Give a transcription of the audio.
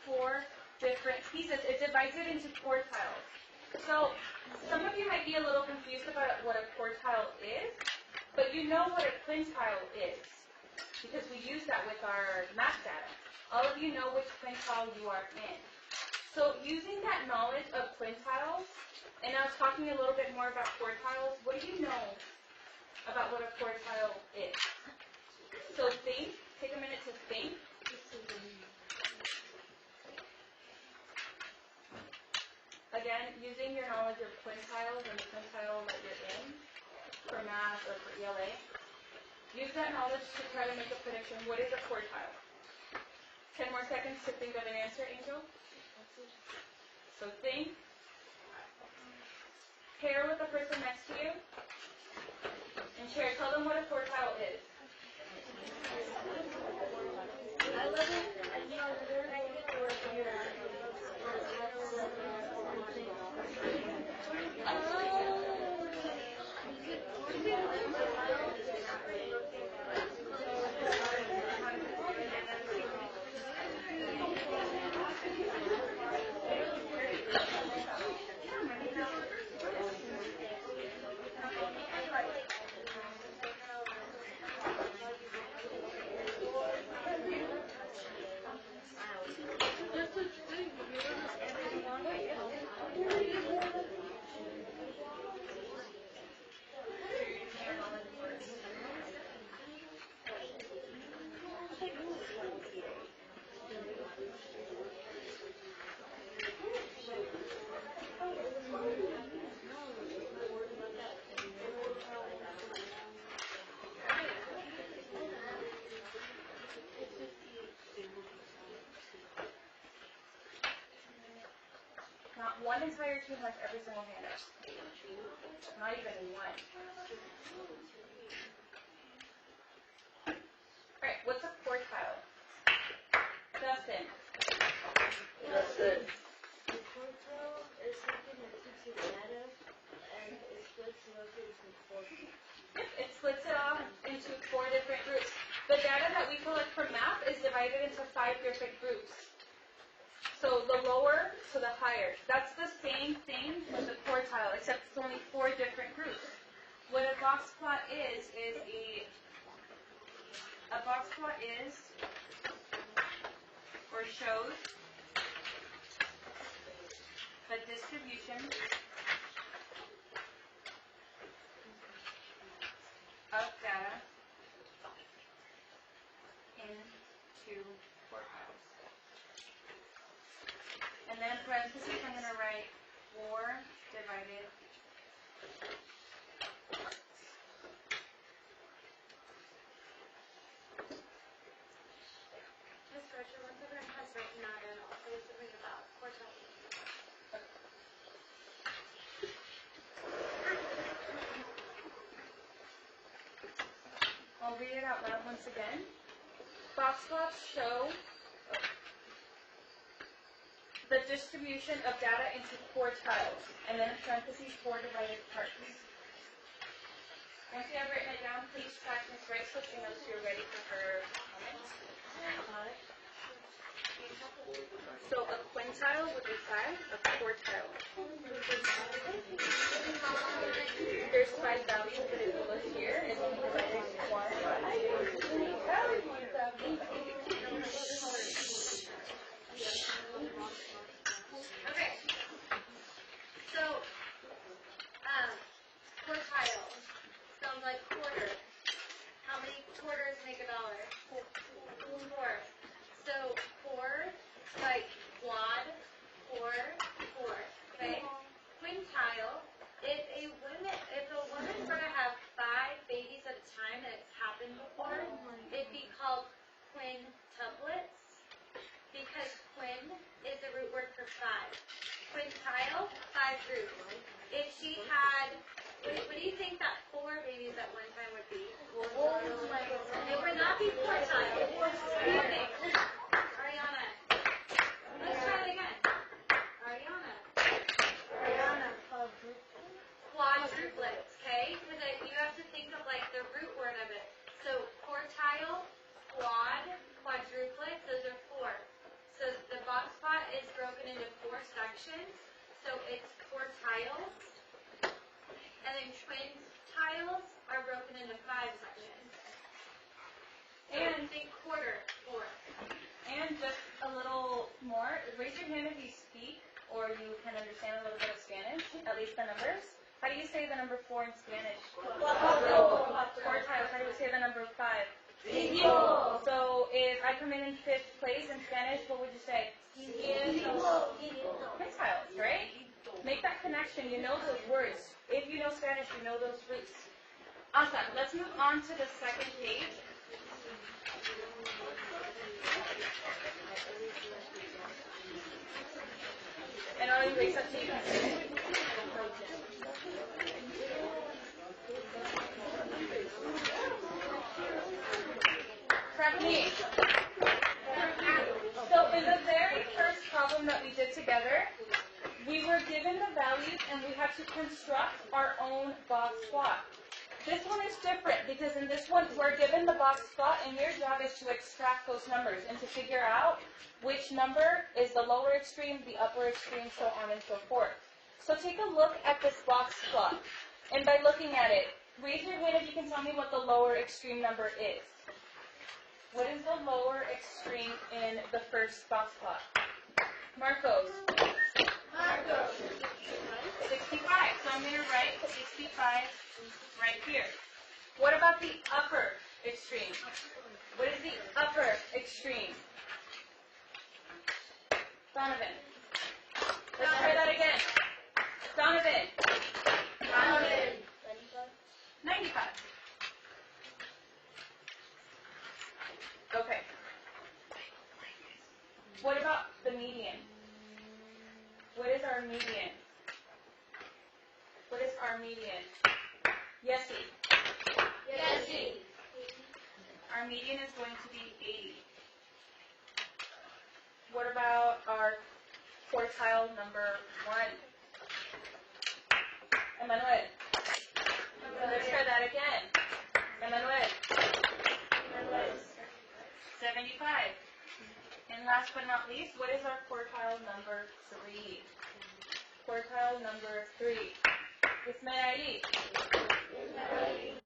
4 different pieces. It divides it into quartiles. So some of you might be a little confused about what a quartile is, but you know what a quintile is because we use that with our math data. All of you know which quintile you are in. So using that knowledge of quintiles, and I was talking a little bit more about quartiles, what do you know about what a quartile is? So think, take a minute to think. Again, using your knowledge of quintiles and the quintile that you're in for math or for ELA, use that knowledge to try to make a prediction. What is a quartile? 10 more seconds to think of an answer, Angel. So think. Pair with the person next to you. And share. Tell them what a quartile is. Not one entire team has every single hand up. Not even one. Alright, what's a quartile? Dustin. The quartile is something that keeps your data and it splits it up into 4 groups. It splits it off into 4 different groups. The data that we collect from math is divided into 5 different groups. So the lower to the higher. That's the same thing with the quartile, except it's only 4 different groups. What a box plot is a box plot is or shows the distribution of data into quartiles. And then in parentheses, I'm going to write 4 divided. Miss Rocha, once everyone has written that in, I'll say something about quartiles. I'll read it out loud once again. Box plots show the distribution of data into quartiles, and then in parentheses, 4 divided parts. Once you have written it down, please track Ms. Rice so she knows you're ready for her comments. So a quintile would be 5, a quartile. There's 5 values, but if you look here, it's only divided into 1. Okay. So, quartile sounds like quarter. How many quarters make $1? 4. So 4, like quad, 4, 4. Okay. Quintile. If a woman's going to have 5 babies at a time, and it's happened before, it'd be called quintuplets, because quin is the root word for 5. Quintile, 5 groups. If she had, what do you think that 4 babies at one time would be? It would not be quartile. What do you think? Ariana. Let's try it again. Ariana. Quadruplets, okay? Because you have to think of like the root word of it. So quartile, quad, quadruplets, those are 4. So the box plot is broken into 4 sections. So it's quartiles. And then quintiles are broken into 5 sections. And think quarter, 4. And just a little more, raise your hand if you speak or you can understand a little bit of Spanish, at least the numbers. How do you say the number 4 in Spanish? Quartiles. How do you say the number 5? Cinco. So if I come in 5th place in Spanish, what would you say? Quintiles, right? Make that connection. You know those words. If you know Spanish, you know those roots. Awesome. Let's move on to the second page. And I'll erase up so you can see it. Technique. So in the very first problem that we did together, we were given the values and we had to construct our own box plot. This one is different because in this one we're given the box plot and your job is to extract those numbers and to figure out which number is the lower extreme, the upper extreme, so on and so forth. So take a look at this box plot. And by looking at it, raise your hand if you can tell me what the lower extreme number is. What is the lower extreme in the first box plot? Marcos. 65. So I'm going to write 65 right here. What about the upper extreme? What is the upper extreme? Donovan. Let's try that again. Donovan. 95. Okay. What about the median? What is our median? What is our median? Yessie. Our median is going to be 80. What about our quartile number 1? Emmanuel. Let's try that again. Emmanuel. 75. And last but not least, what is our quartile number 3? Quartile number 3. Ismaili.